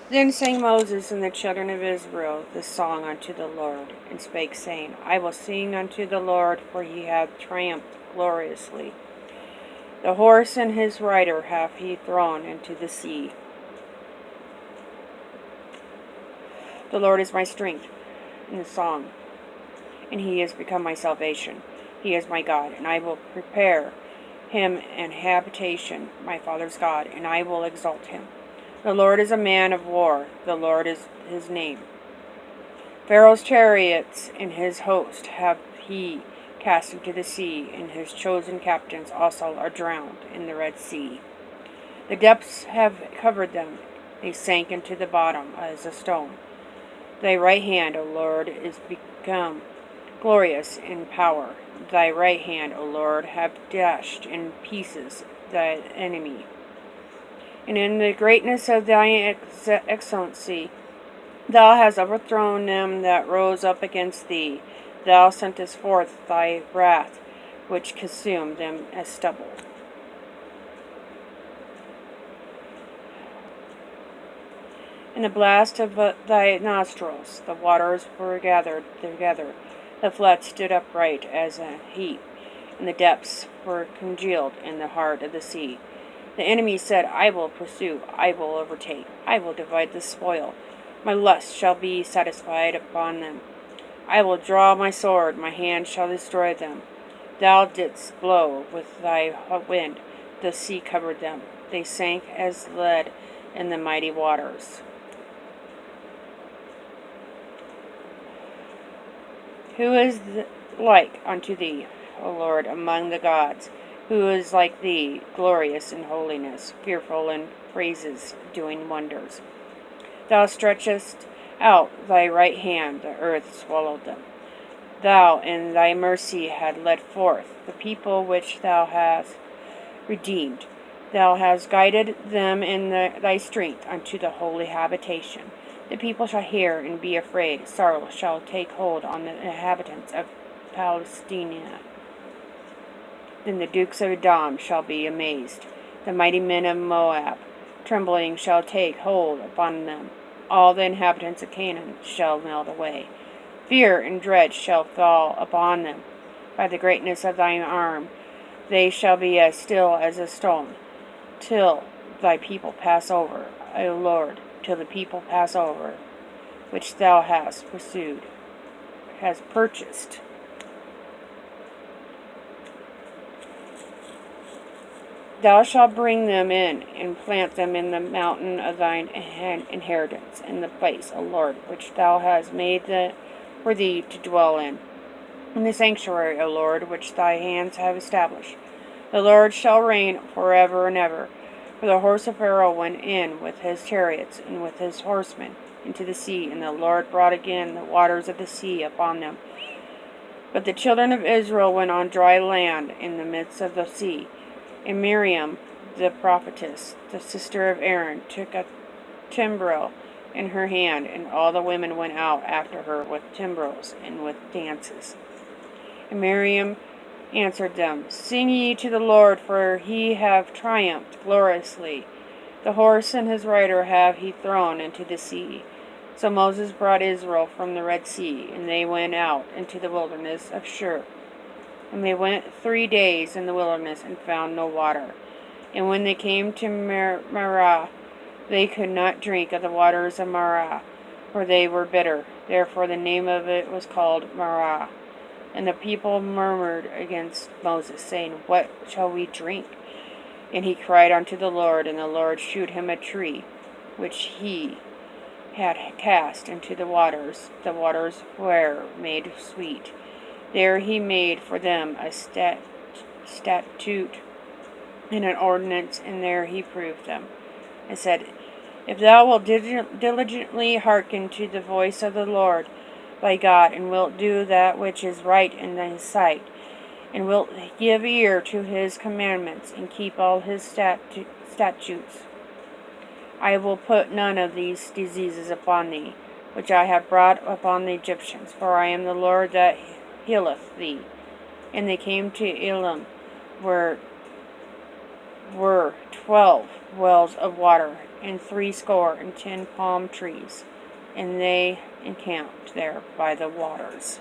Then sang Moses and the children of Israel this song unto the Lord, and spake, saying, I will sing unto the Lord, for he hath triumphed gloriously. The horse and his rider hath he thrown into the sea. The Lord is my strength in the song, and he is become my salvation. He is my God, and I will prepare him an habitation, my father's God, and I will exalt him. The Lord is a man of war, the Lord is his name. Pharaoh's chariots and his host have he cast into the sea, and his chosen captains also are drowned in the Red Sea. The depths have covered them, they sank into the bottom as a stone. Thy right hand, O Lord, is become glorious in power. Thy right hand, O Lord, hath dashed in pieces thy enemy. And in the greatness of thy excellency, thou hast overthrown them that rose up against thee. Thou sentest forth thy wrath, which consumed them as stubble. In the blast of thy nostrils, the waters were gathered together. The flood stood upright as a heap, and the depths were congealed in the heart of the sea. The enemy said, I will pursue, I will overtake, I will divide the spoil. My lust shall be satisfied upon them. I will draw my sword, my hand shall destroy them. Thou didst blow with thy wind, the sea covered them. They sank as lead in the mighty waters. Who is like unto thee, O Lord, among the gods? Who is like thee, glorious in holiness, fearful in praises, doing wonders? Thou stretchest out thy right hand, the earth swallowed them. Thou in thy mercy hast led forth the people which thou hast redeemed. Thou hast guided them in thy strength unto the holy habitation. The people shall hear and be afraid. Sorrow shall take hold on the inhabitants of Palestina. Then the dukes of Edom shall be amazed. The mighty men of Moab, trembling shall take hold upon them. All the inhabitants of Canaan shall melt away. Fear and dread shall fall upon them. By the greatness of thine arm, they shall be as still as a stone, till thy people pass over, O Lord, till the people pass over, which thou hast purchased. Thou shalt bring them in, and plant them in the mountain of thine inheritance, in the place, O Lord, which thou hast made for thee to dwell in the sanctuary, O Lord, which thy hands have established. The Lord shall reign forever and ever. For the horse of Pharaoh went in with his chariots and with his horsemen into the sea, and the Lord brought again the waters of the sea upon them. But the children of Israel went on dry land in the midst of the sea. And Miriam, the prophetess, the sister of Aaron, took a timbrel in her hand, and all the women went out after her with timbrels and with dances. And Miriam answered them, Sing ye to the Lord, for he hath triumphed gloriously. The horse and his rider have he thrown into the sea. So Moses brought Israel from the Red Sea, and they went out into the wilderness of Shur. And they went 3 days in the wilderness and found no water. And when they came to Marah, they could not drink of the waters of Marah, for they were bitter. Therefore the name of it was called Marah. And the people murmured against Moses, saying, What shall we drink? And he cried unto the Lord, and the Lord shewed him a tree, which he had cast into the waters were made sweet. There he made for them a statute and an ordinance, and there he proved them, and said, If thou wilt diligently hearken to the voice of the Lord thy God, and wilt do that which is right in thy sight, and wilt give ear to his commandments, and keep all his statutes, I will put none of these diseases upon thee, which I have brought upon the Egyptians, for I am the Lord that healeth thee. And they came to Elim, where were 12 wells of water, and 60 palm trees, and they encamped there by the waters.